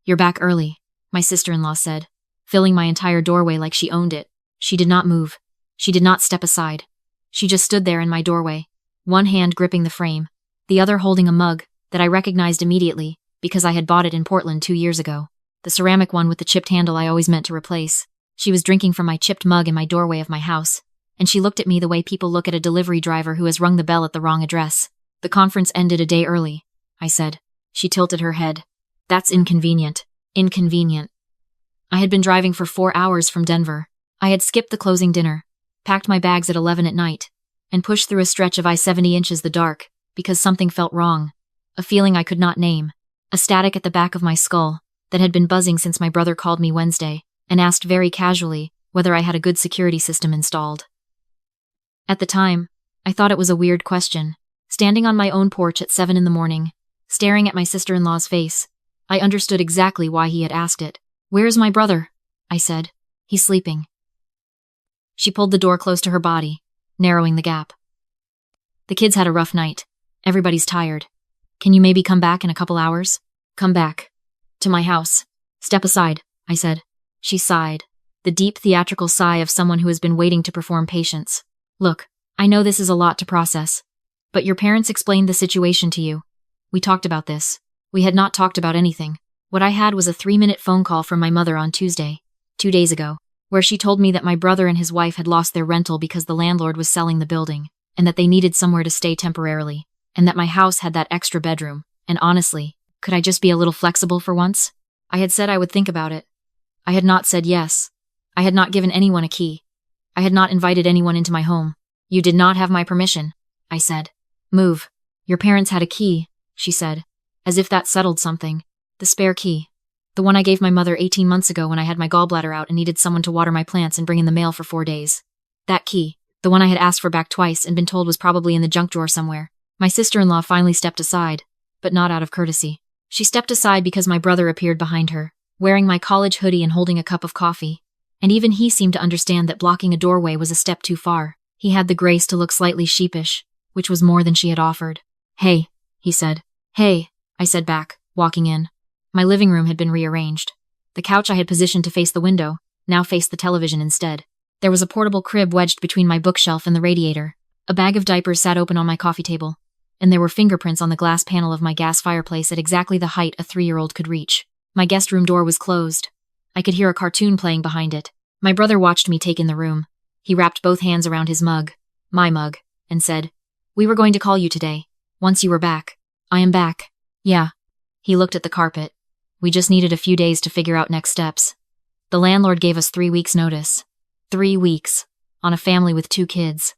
"You're back early," my sister-in-law said, filling my entire doorway like she owned it. She did not move. She did not step aside. She just stood there in my doorway, one hand gripping the frame, the other holding a mug that I recognized immediately because I had bought it in Portland 2 years ago. The ceramic one with the chipped handle I always meant to replace. She was drinking from my chipped mug in my doorway of my house, and she looked at me the way people look at a delivery driver who has rung the bell at the wrong address. "The conference ended a day early," I said. She tilted her head. "That's inconvenient. Inconvenient." I had been driving for 4 hours from Denver. I had skipped the closing dinner, packed my bags at 11 at night, and pushed through a stretch of I-70 inches the dark because something felt wrong. A feeling I could not name. A static at the back of my skull that had been buzzing since my brother called me Wednesday and asked very casually whether I had a good security system installed. At the time, I thought it was a weird question. Standing on my own porch at 7 in the morning, staring at my sister-in-law's face, I understood exactly why he had asked it. "Where's my brother?" I said. "He's sleeping." She pulled the door close to her body, narrowing the gap. "The kids had a rough night. Everybody's tired. Can you maybe come back in a couple hours?" "Come back. To my house." "Step aside," I said. She sighed, the deep theatrical sigh of someone who has been waiting to perform Patience. "Look, I know this is a lot to process, but your parents explained the situation to you. We talked about this. We had not talked about anything. What I had was a 3-minute phone call from my mother on Tuesday, 2 days ago, where she told me that my brother and his wife had lost their rental because the landlord was selling the building, and that they needed somewhere to stay temporarily, and that my house had that extra bedroom, and honestly, could I just be a little flexible for once?" I had said I would think about it. I had not said yes. I had not given anyone a key. I had not invited anyone into my home. "You did not have my permission," I said. "Move. Your parents had a key," she said, as if that settled something. "The spare key. The one I gave my mother 18 months ago when I had my gallbladder out and needed someone to water my plants and bring in the mail for 4 days. That key, the one I had asked for back twice and been told was probably in the junk drawer somewhere." My sister-in-law finally stepped aside, but not out of courtesy. She stepped aside because my brother appeared behind her, wearing my college hoodie and holding a cup of coffee, and even he seemed to understand that blocking a doorway was a step too far. He had the grace to look slightly sheepish, which was more than she had offered. "Hey," he said. "Hey," I said back, walking in. My living room had been rearranged. The couch I had positioned to face the window now faced the television instead. There was a portable crib wedged between my bookshelf and the radiator. A bag of diapers sat open on my coffee table, and there were fingerprints on the glass panel of my gas fireplace at exactly the height a 3-year-old could reach. My guest room door was closed. I could hear a cartoon playing behind it. My brother watched me take in the room. He wrapped both hands around his mug, my mug, and said, "We were going to call you today, once you were back." "I am back." "Yeah." He looked at the carpet. "We just needed a few days to figure out next steps. The landlord gave us 3 weeks' notice. 3 weeks. On a family with 2 kids.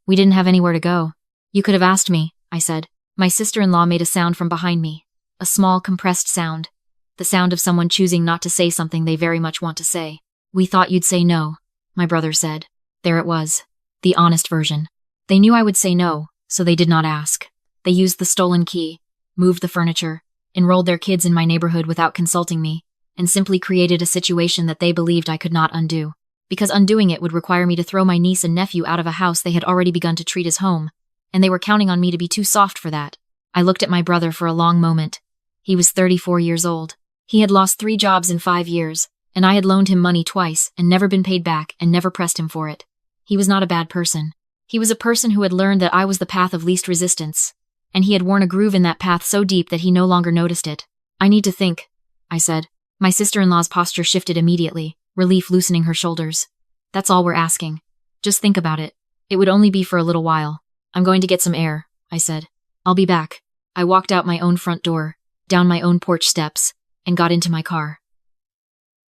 We didn't have anywhere to go." "You could have asked me," I said. My sister-in-law made a sound from behind me. A small, compressed sound. The sound of someone choosing not to say something they very much want to say. "We thought you'd say no," my brother said. There it was. The honest version. They knew I would say no, so they did not ask. They used the stolen key, moved the furniture, enrolled their kids in my neighborhood without consulting me, and simply created a situation that they believed I could not undo. Because undoing it would require me to throw my niece and nephew out of a house they had already begun to treat as home, and they were counting on me to be too soft for that. I looked at my brother for a long moment. He was 34 years old. He had lost 3 jobs in 5 years, and I had loaned him money twice and never been paid back and never pressed him for it. He was not a bad person. He was a person who had learned that I was the path of least resistance, and he had worn a groove in that path so deep that he no longer noticed it. "I need to think," I said. My sister-in-law's posture shifted immediately, relief loosening her shoulders. "That's all we're asking. Just think about it. It would only be for a little while. I'm going to get some air," I said. "I'll be back." I walked out my own front door, down my own porch steps, and got into my car.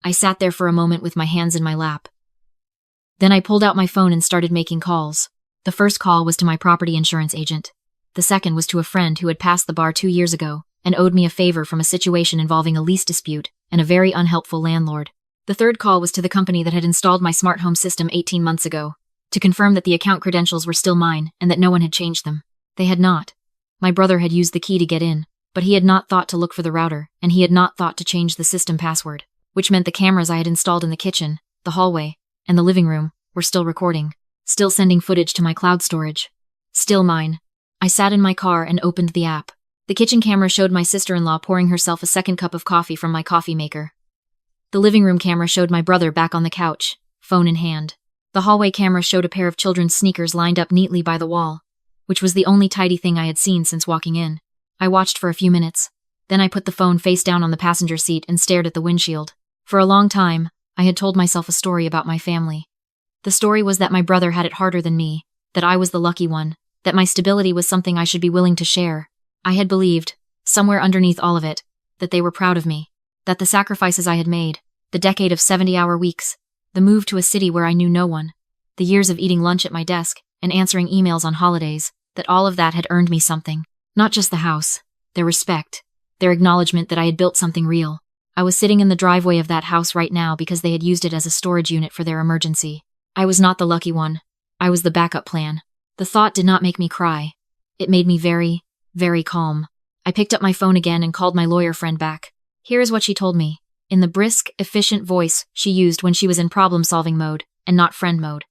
I sat there for a moment with my hands in my lap. Then I pulled out my phone and started making calls. The first call was to my property insurance agent. The second was to a friend who had passed the bar 2 years ago and owed me a favor from a situation involving a lease dispute and a very unhelpful landlord. The third call was to the company that had installed my smart home system 18 months ago, to confirm that the account credentials were still mine and that no one had changed them. They had not. My brother had used the key to get in, but he had not thought to look for the router, and he had not thought to change the system password, which meant the cameras I had installed in the kitchen, the hallway, and the living room were still recording, still sending footage to my cloud storage. Still mine. I sat in my car and opened the app. The kitchen camera showed my sister-in-law pouring herself a second cup of coffee from my coffee maker. The living room camera showed my brother back on the couch, phone in hand. The hallway camera showed a pair of children's sneakers lined up neatly by the wall, which was the only tidy thing I had seen since walking in. I watched for a few minutes. Then I put the phone face down on the passenger seat and stared at the windshield. For a long time, I had told myself a story about my family. The story was that my brother had it harder than me, that I was the lucky one, that my stability was something I should be willing to share. I had believed, somewhere underneath all of it, that they were proud of me, that the sacrifices I had made, the decade of 70-hour weeks, the move to a city where I knew no one, the years of eating lunch at my desk and answering emails on holidays, that all of that had earned me something. Not just the house, their respect, their acknowledgement that I had built something real. I was sitting in the driveway of that house right now because they had used it as a storage unit for their emergency. I was not the lucky one. I was the backup plan. The thought did not make me cry. It made me very, very calm. I picked up my phone again and called my lawyer friend back. Here is what she told me, in the brisk, efficient voice she used when she was in problem-solving mode, and not friend mode.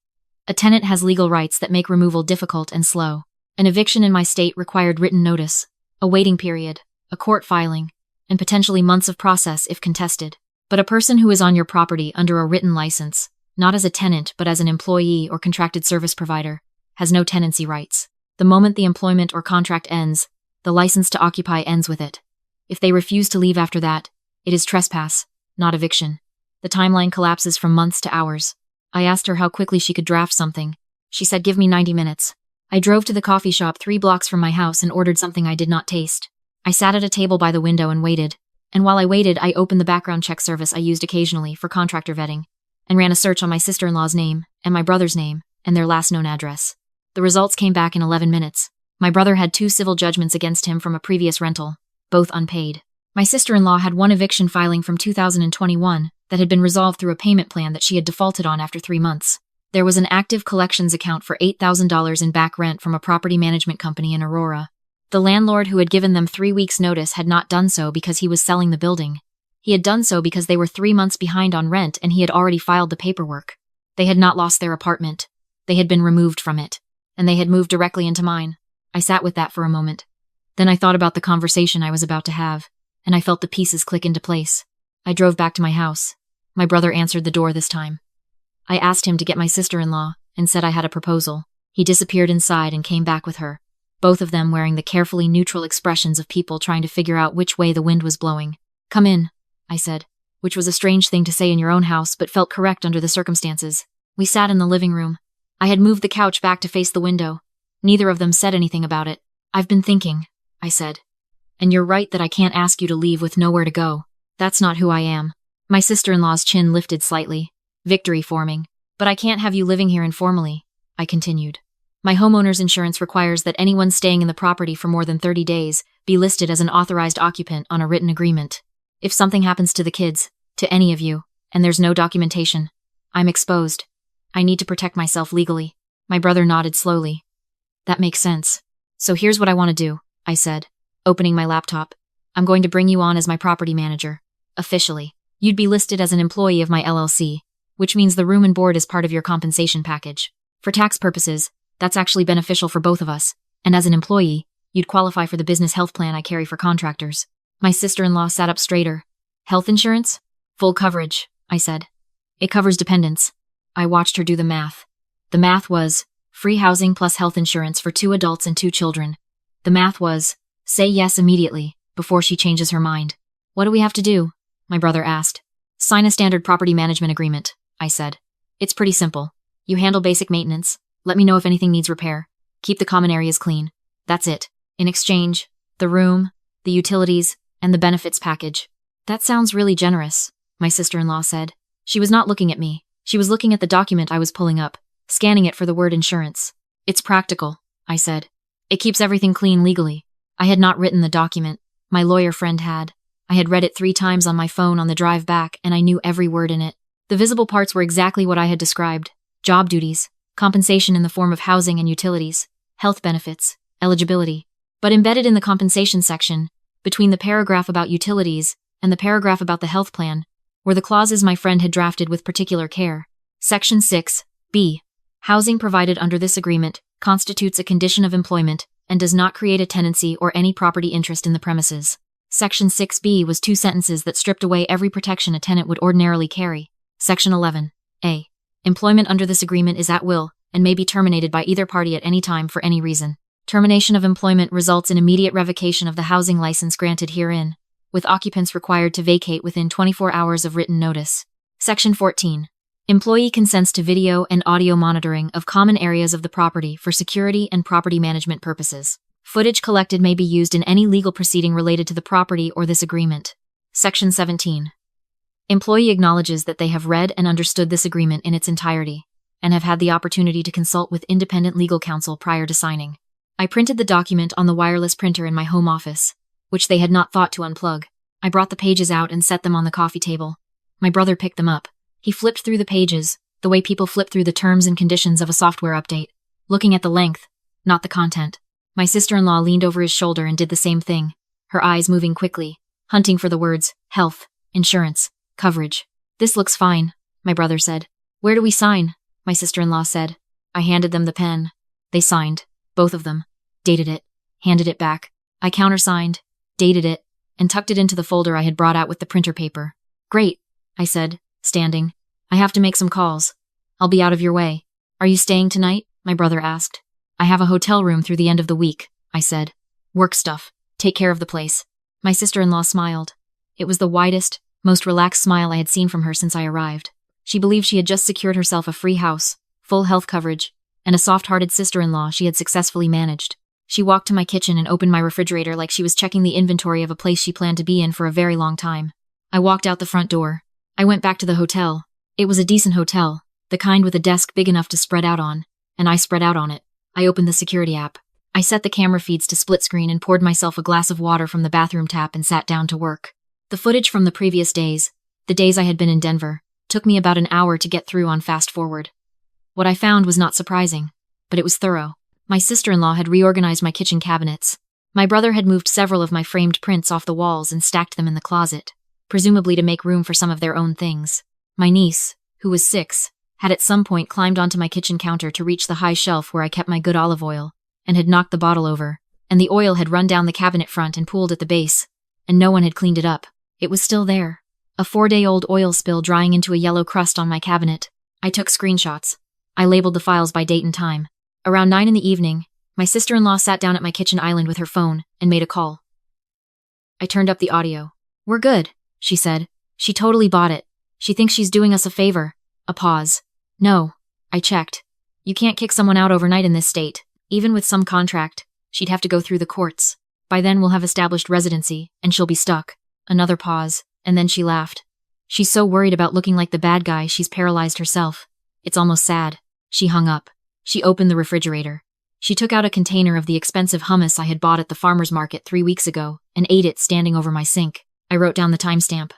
A tenant has legal rights that make removal difficult and slow. An eviction in my state required written notice, a waiting period, a court filing, and potentially months of process if contested. But a person who is on your property under a written license, not as a tenant but as an employee or contracted service provider, has no tenancy rights. The moment the employment or contract ends, the license to occupy ends with it. If they refuse to leave after that, it is trespass, not eviction. The timeline collapses from months to hours. I asked her how quickly she could draft something. She said, "Give me 90 minutes. I drove to the coffee shop 3 blocks from my house and ordered something I did not taste. I sat at a table by the window and waited. And while I waited, I opened the background check service I used occasionally for contractor vetting and ran a search on my sister-in-law's name and my brother's name and their last known address. The results came back in 11 minutes. My brother had 2 civil judgments against him from a previous rental, both unpaid. My sister-in-law had 1 eviction filing from 2021 that had been resolved through a payment plan that she had defaulted on after 3 months. There was an active collections account for $8,000 in back rent from a property management company in Aurora. The landlord who had given them 3 weeks' notice had not done so because he was selling the building. He had done so because they were 3 months behind on rent and he had already filed the paperwork. They had not lost their apartment. They had been removed from it. And they had moved directly into mine. I sat with that for a moment. Then I thought about the conversation I was about to have, and I felt the pieces click into place. I drove back to my house. My brother answered the door this time. I asked him to get my sister-in-law and said I had a proposal. He disappeared inside and came back with her, both of them wearing the carefully neutral expressions of people trying to figure out which way the wind was blowing. "Come in," I said, which was a strange thing to say in your own house but felt correct under the circumstances. We sat in the living room. I had moved the couch back to face the window. Neither of them said anything about it. "I've been thinking," I said. "And you're right that I can't ask you to leave with nowhere to go. That's not who I am." My sister-in-law's chin lifted slightly. Victory forming. "But I can't have you living here informally," I continued. "My homeowner's insurance requires that anyone staying in the property for more than 30 days be listed as an authorized occupant on a written agreement. If something happens to the kids, to any of you, and there's no documentation, I'm exposed. I need to protect myself legally." My brother nodded slowly. "That makes sense. So here's what I want to do," I said, opening my laptop. "I'm going to bring you on as my property manager. Officially. You'd be listed as an employee of my LLC, which means the room and board is part of your compensation package. For tax purposes, that's actually beneficial for both of us, and as an employee, you'd qualify for the business health plan I carry for contractors." My sister-in-law sat up straighter. "Health insurance?" "Full coverage," I said. "It covers dependents." I watched her do the math. The math was free housing plus health insurance for 2 adults and 2 children. The math was say yes immediately, before she changes her mind. "What do we have to do?" my brother asked. "Sign a standard property management agreement," I said. "It's pretty simple. You handle basic maintenance, let me know if anything needs repair, keep the common areas clean. That's it. In exchange, the room, the utilities, and the benefits package." "That sounds really generous," my sister-in-law said. She was not looking at me. She was looking at the document I was pulling up, scanning it for the word insurance. "It's practical," I said. "It keeps everything clean legally." I had not written the document. My lawyer friend had. I had read it 3 times on my phone on the drive back, and I knew every word in it. The visible parts were exactly what I had described. Job duties, compensation in the form of housing and utilities, health benefits, eligibility. But embedded in the compensation section, between the paragraph about utilities and the paragraph about the health plan, were the clauses my friend had drafted with particular care. Section 6, B. Housing provided under this agreement constitutes a condition of employment and does not create a tenancy or any property interest in the premises. Section 6B was 2 sentences that stripped away every protection a tenant would ordinarily carry. Section 11A. Employment under this agreement is at will and may be terminated by either party at any time for any reason. Termination of employment results in immediate revocation of the housing license granted herein, with occupants required to vacate within 24 hours of written notice. Section 14. Employee consents to video and audio monitoring of common areas of the property for security and property management purposes. Footage collected may be used in any legal proceeding related to the property or this agreement. Section 17. Employee acknowledges that they have read and understood this agreement in its entirety, and have had the opportunity to consult with independent legal counsel prior to signing. I printed the document on the wireless printer in my home office, which they had not thought to unplug. I brought the pages out and set them on the coffee table. My brother picked them up. He flipped through the pages, the way people flip through the terms and conditions of a software update, looking at the length, not the content. My sister-in-law leaned over his shoulder and did the same thing, her eyes moving quickly, hunting for the words, health, insurance, coverage. This looks fine, my brother said. Where do we sign? My sister-in-law said. I handed them the pen. They signed, both of them, dated it, handed it back. I countersigned, dated it, and tucked it into the folder I had brought out with the printer paper. Great, I said, standing. I have to make some calls. I'll be out of your way. Are you staying tonight? My brother asked. I have a hotel room through the end of the week, I said. Work stuff. Take care of the place. My sister-in-law smiled. It was the widest, most relaxed smile I had seen from her since I arrived. She believed she had just secured herself a free house, full health coverage, and a soft-hearted sister-in-law she had successfully managed. She walked to my kitchen and opened my refrigerator like she was checking the inventory of a place she planned to be in for a very long time. I walked out the front door. I went back to the hotel. It was a decent hotel, the kind with a desk big enough to spread out on, and I spread out on it. I opened the security app. I set the camera feeds to split screen and poured myself a glass of water from the bathroom tap and sat down to work. The footage from the previous days, the days I had been in Denver, took me about an hour to get through on fast forward. What I found was not surprising, but it was thorough. My sister-in-law had reorganized my kitchen cabinets. My brother had moved several of my framed prints off the walls and stacked them in the closet, presumably to make room for some of their own things. My niece, who was 6, had at some point climbed onto my kitchen counter to reach the high shelf where I kept my good olive oil, and had knocked the bottle over, and the oil had run down the cabinet front and pooled at the base, and no one had cleaned it up. It was still there. A 4-day-old oil spill drying into a yellow crust on my cabinet. I took screenshots. I labeled the files by date and time. Around 9 in the evening, my sister-in-law sat down at my kitchen island with her phone and made a call. I turned up the audio. We're good, she said. She totally bought it. She thinks she's doing us a favor. A pause. No. I checked. You can't kick someone out overnight in this state. Even with some contract, she'd have to go through the courts. By then we'll have established residency, and she'll be stuck. Another pause, and then she laughed. She's so worried about looking like the bad guy she's paralyzed herself. It's almost sad. She hung up. She opened the refrigerator. She took out a container of the expensive hummus I had bought at the farmer's market 3 weeks ago and ate it standing over my sink. I wrote down the timestamp.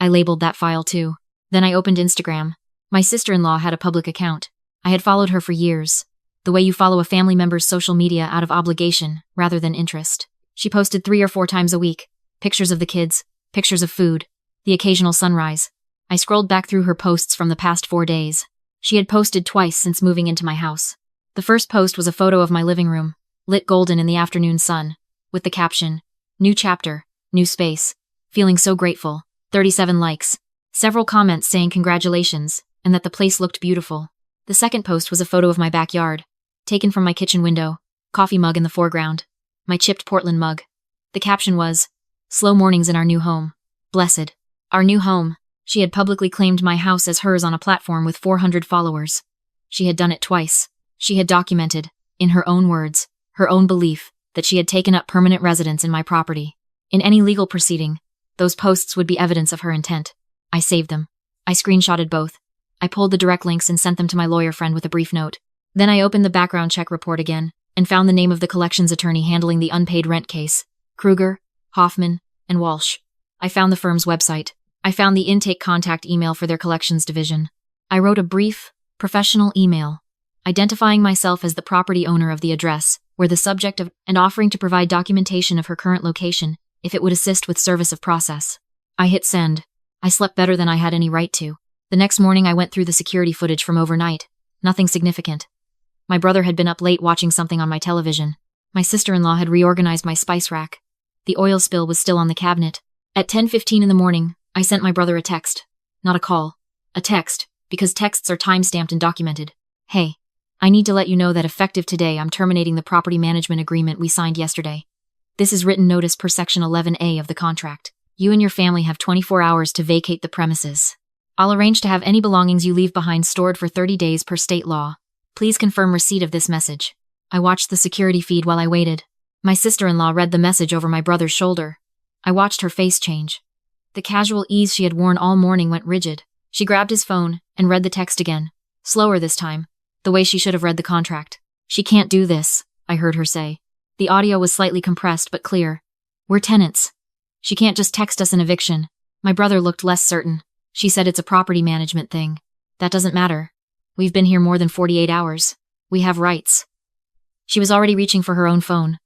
I labeled that file too. Then I opened Instagram. My sister-in-law had a public account. I had followed her for years. The way you follow a family member's social media out of obligation rather than interest. She posted 3 or 4 times a week. Pictures of the kids, pictures of food, the occasional sunrise. I scrolled back through her posts from the past 4 days. She had posted twice since moving into my house. The first post was a photo of my living room, lit golden in the afternoon sun, with the caption, "New chapter, new space. Feeling so grateful." 37 likes. Several comments saying congratulations, and that the place looked beautiful. The second post was a photo of my backyard, taken from my kitchen window, coffee mug in the foreground, my chipped Portland mug. The caption was, "Slow mornings in our new home. Blessed." Our new home. She had publicly claimed my house as hers on a platform with 400 followers. She had done it twice. She had documented, in her own words, her own belief, that she had taken up permanent residence in my property. In any legal proceeding, those posts would be evidence of her intent. I saved them. I screenshotted both. I pulled the direct links and sent them to my lawyer friend with a brief note. Then I opened the background check report again and found the name of the collections attorney handling the unpaid rent case. Kruger, Hoffman, and Walsh. I found the firm's website. I found the intake contact email for their collections division. I wrote a brief, professional email, identifying myself as the property owner of the address, where the subject of, and offering to provide documentation of her current location, if it would assist with service of process. I hit send. I slept better than I had any right to. The next morning I went through the security footage from overnight. Nothing significant. My brother had been up late watching something on my television. My sister-in-law had reorganized my spice rack. The oil spill was still on the cabinet. At 10:15 in the morning, I sent my brother a text. Not a call. A text, because texts are time-stamped and documented. Hey, I need to let you know that effective today I'm terminating the property management agreement we signed yesterday. This is written notice per Section 11A of the contract. You and your family have 24 hours to vacate the premises. I'll arrange to have any belongings you leave behind stored for 30 days per state law. Please confirm receipt of this message. I watched the security feed while I waited. My sister-in-law read the message over my brother's shoulder. I watched her face change. The casual ease she had worn all morning went rigid. She grabbed his phone and read the text again. Slower this time, the way she should have read the contract. She can't do this, I heard her say. The audio was slightly compressed but clear. We're tenants. She can't just text us an eviction. My brother looked less certain. She said it's a property management thing. That doesn't matter. We've been here more than 48 hours. We have rights. She was already reaching for her own phone.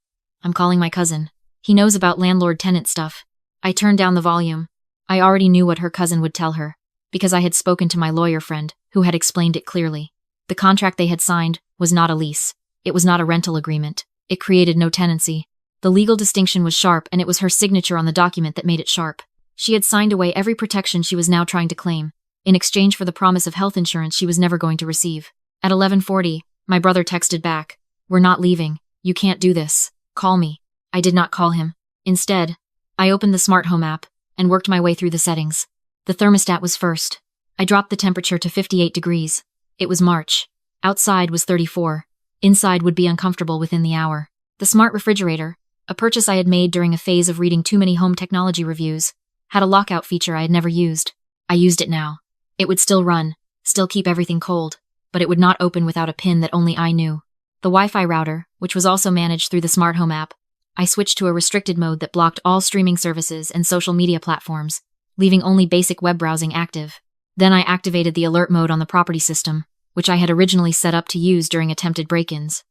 I'm calling my cousin. He knows about landlord-tenant stuff. I turned down the volume. I already knew what her cousin would tell her, because I had spoken to my lawyer friend, who had explained it clearly. The contract they had signed was not a lease. It was not a rental agreement. It created no tenancy. The legal distinction was sharp, and it was her signature on the document that made it sharp. She had signed away every protection she was now trying to claim, in exchange for the promise of health insurance she was never going to receive. At 11:40, my brother texted back, "We're not leaving. You can't do this. Call me." I did not call him. Instead, I opened the smart home app and worked my way through the settings. The thermostat was first. I dropped the temperature to 58 degrees. It was March. Outside was 34. Inside would be uncomfortable within the hour. The smart refrigerator, a purchase I had made during a phase of reading too many home technology reviews, had a lockout feature I had never used. I used it now. It would still run, still keep everything cold, but it would not open without a PIN that only I knew. The Wi-Fi router, which was also managed through the smart home app, I switched to a restricted mode that blocked all streaming services and social media platforms, leaving only basic web browsing active. Then I activated the alert mode on the property system, which I had originally set up to use during attempted break-ins.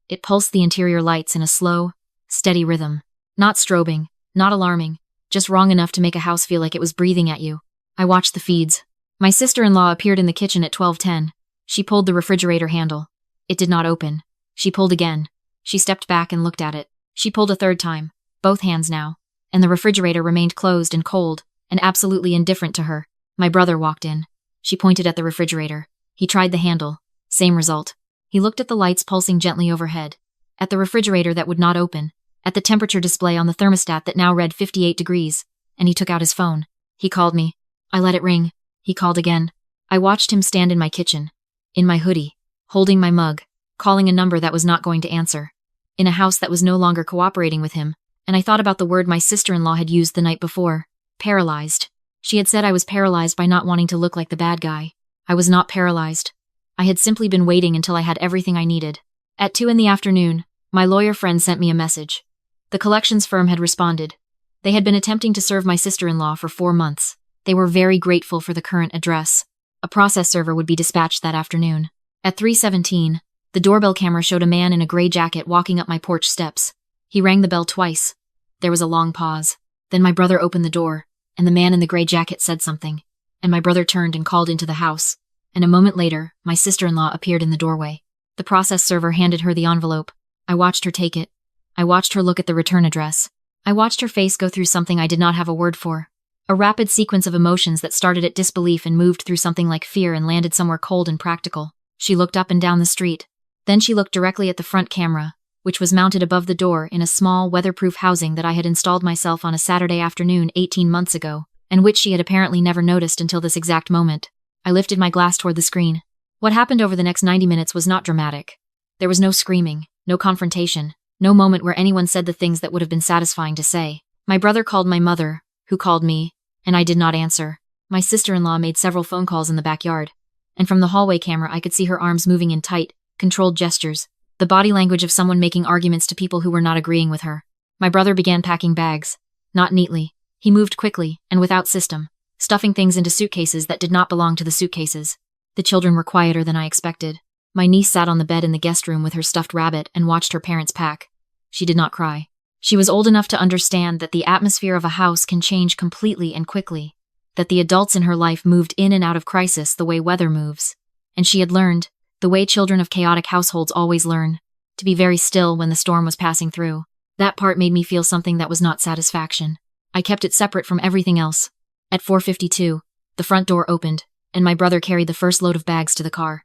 It pulsed the interior lights in a slow, steady rhythm. Not strobing, not alarming, just wrong enough to make a house feel like it was breathing at you. I watched the feeds. My sister-in-law appeared in the kitchen at 12:10. She pulled the refrigerator handle. It did not open. She pulled again. She stepped back and looked at it. She pulled a third time, both hands now, and the refrigerator remained closed and cold, and absolutely indifferent to her. My brother walked in. She pointed at the refrigerator. He tried the handle. Same result. He looked at the lights pulsing gently overhead, at the refrigerator that would not open, at the temperature display on the thermostat that now read 58 degrees, and he took out his phone. He called me. I let it ring. He called again. I watched him stand in my kitchen, in my hoodie, holding my mug, calling a number that was not going to answer, in a house that was no longer cooperating with him, and I thought about the word my sister-in-law had used the night before. Paralyzed. She had said I was paralyzed by not wanting to look like the bad guy. I was not paralyzed. I had simply been waiting until I had everything I needed. At 2 in the afternoon, my lawyer friend sent me a message. The collections firm had responded. They had been attempting to serve my sister-in-law for 4 months. They were very grateful for the current address. A process server would be dispatched that afternoon. At 3:17, the doorbell camera showed a man in a gray jacket walking up my porch steps. He rang the bell twice. There was a long pause. Then my brother opened the door, and the man in the gray jacket said something, and my brother turned and called into the house, and a moment later, my sister-in-law appeared in the doorway. The process server handed her the envelope. I watched her take it. I watched her look at the return address. I watched her face go through something I did not have a word for. A rapid sequence of emotions that started at disbelief and moved through something like fear and landed somewhere cold and practical. She looked up and down the street. Then she looked directly at the front camera, which was mounted above the door in a small, weatherproof housing that I had installed myself on a Saturday afternoon 18 months ago, and which she had apparently never noticed until this exact moment. I lifted my glass toward the screen. What happened over the next 90 minutes was not dramatic. There was no screaming, no confrontation, no moment where anyone said the things that would have been satisfying to say. My brother called my mother, who called me, and I did not answer. My sister-in-law made several phone calls in the backyard, and from the hallway camera I could see her arms moving in tight, controlled gestures, the body language of someone making arguments to people who were not agreeing with her. My brother began packing bags. Not neatly. He moved quickly, and without system, stuffing things into suitcases that did not belong to the suitcases. The children were quieter than I expected. My niece sat on the bed in the guest room with her stuffed rabbit and watched her parents pack. She did not cry. She was old enough to understand that the atmosphere of a house can change completely and quickly, that the adults in her life moved in and out of crisis the way weather moves. And she had learned, the way children of chaotic households always learn, to be very still when the storm was passing through. That part made me feel something that was not satisfaction. I kept it separate from everything else. At 4:52, the front door opened, and my brother carried the first load of bags to the car.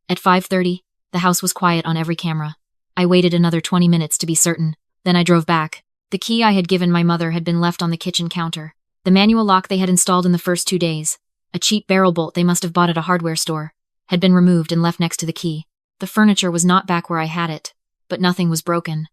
At 5:30, the house was quiet on every camera. I waited another 20 minutes to be certain. Then I drove back. The key I had given my mother had been left on the kitchen counter. The manual lock they had installed in the first 2 days, a cheap barrel bolt they must have bought at a hardware store, had been removed and left next to the key. The furniture was not back where I had it, but nothing was broken.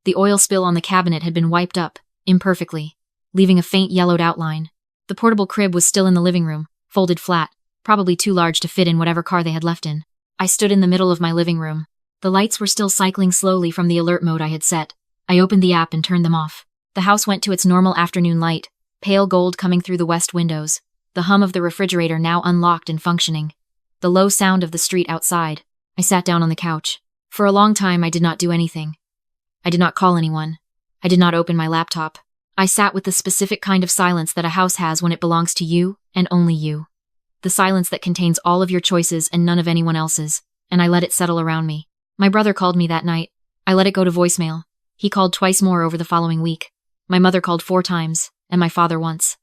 The oil spill on the cabinet had been wiped up, imperfectly, leaving a faint yellowed outline. The portable crib was still in the living room, folded flat, probably too large to fit in whatever car they had left in. I stood in the middle of my living room. The lights were still cycling slowly from the alert mode I had set. I opened the app and turned them off. The house went to its normal afternoon light, pale gold coming through the west windows, the hum of the refrigerator now unlocked and functioning, the low sound of the street outside. I sat down on the couch. For a long time I did not do anything. I did not call anyone. I did not open my laptop. I sat with the specific kind of silence that a house has when it belongs to you and only you. The silence that contains all of your choices and none of anyone else's, and I let it settle around me. My brother called me that night. I let it go to voicemail. He called twice more over the following week. My mother called 4 times, and my father once.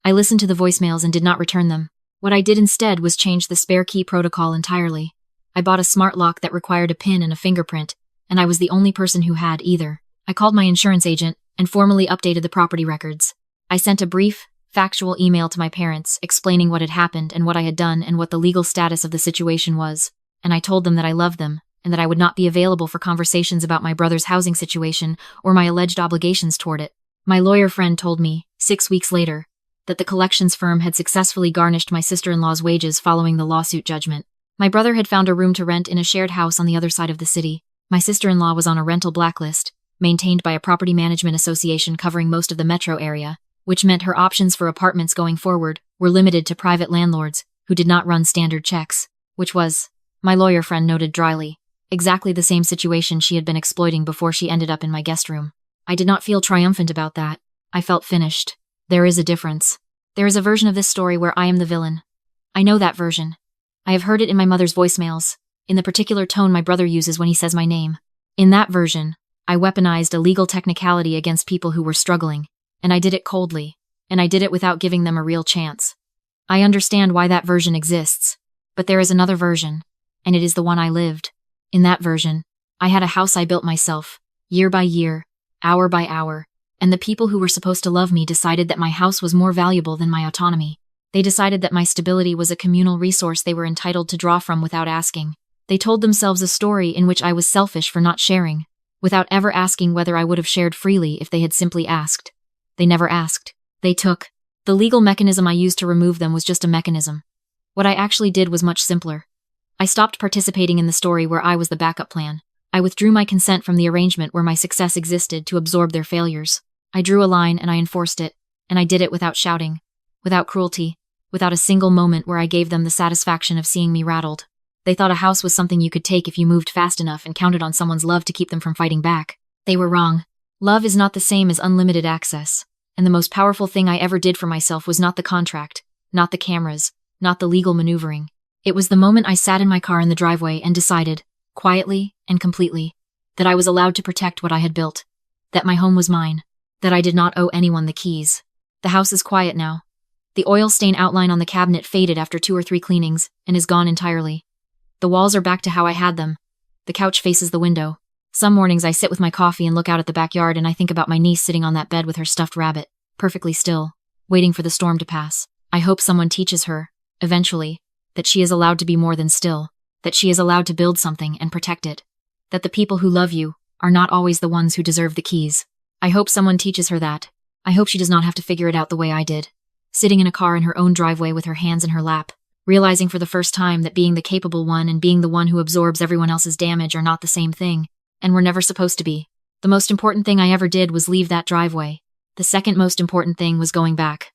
I listened to the voicemails and did not return them. What I did instead was change the spare key protocol entirely. I bought a smart lock that required a PIN and a fingerprint, and I was the only person who had either. I called my insurance agent and formally updated the property records. I sent a brief, factual email to my parents explaining what had happened and what I had done and what the legal status of the situation was, and I told them that I loved them and that I would not be available for conversations about my brother's housing situation or my alleged obligations toward it. My lawyer friend told me, 6 weeks later, that the collections firm had successfully garnished my sister-in-law's wages following the lawsuit judgment. My brother had found a room to rent in a shared house on the other side of the city. My sister-in-law was on a rental blacklist, maintained by a property management association covering most of the metro area, which meant her options for apartments going forward were limited to private landlords who did not run standard checks, which was, my lawyer friend noted dryly, exactly the same situation she had been exploiting before she ended up in my guest room. I did not feel triumphant about that. I felt finished. There is a difference. There is a version of this story where I am the villain. I know that version. I have heard it in my mother's voicemails, in the particular tone my brother uses when he says my name. In that version, I weaponized a legal technicality against people who were struggling, and I did it coldly, and I did it without giving them a real chance. I understand why that version exists, but there is another version, and it is the one I lived. In that version, I had a house I built myself, year by year, hour by hour, and the people who were supposed to love me decided that my house was more valuable than my autonomy. They decided that my stability was a communal resource they were entitled to draw from without asking. They told themselves a story in which I was selfish for not sharing, without ever asking whether I would have shared freely if they had simply asked. They never asked. They took. The legal mechanism I used to remove them was just a mechanism. What I actually did was much simpler. I stopped participating in the story where I was the backup plan. I withdrew my consent from the arrangement where my success existed to absorb their failures. I drew a line and I enforced it, and I did it without shouting, without cruelty, without a single moment where I gave them the satisfaction of seeing me rattled. They thought a house was something you could take if you moved fast enough and counted on someone's love to keep them from fighting back. They were wrong. Love is not the same as unlimited access, and the most powerful thing I ever did for myself was not the contract, not the cameras, not the legal maneuvering. It was the moment I sat in my car in the driveway and decided, quietly and completely, that I was allowed to protect what I had built, that my home was mine, that I did not owe anyone the keys. The house is quiet now. The oil stain outline on the cabinet faded after 2 or 3 cleanings and is gone entirely. The walls are back to how I had them. The couch faces the window. Some mornings I sit with my coffee and look out at the backyard and I think about my niece sitting on that bed with her stuffed rabbit, perfectly still, waiting for the storm to pass. I hope someone teaches her, eventually, that she is allowed to be more than still, that she is allowed to build something and protect it, that the people who love you are not always the ones who deserve the keys. I hope someone teaches her that. I hope she does not have to figure it out the way I did, sitting in a car in her own driveway with her hands in her lap, realizing for the first time that being the capable one and being the one who absorbs everyone else's damage are not the same thing, and were never supposed to be. The most important thing I ever did was leave that driveway. The second most important thing was going back.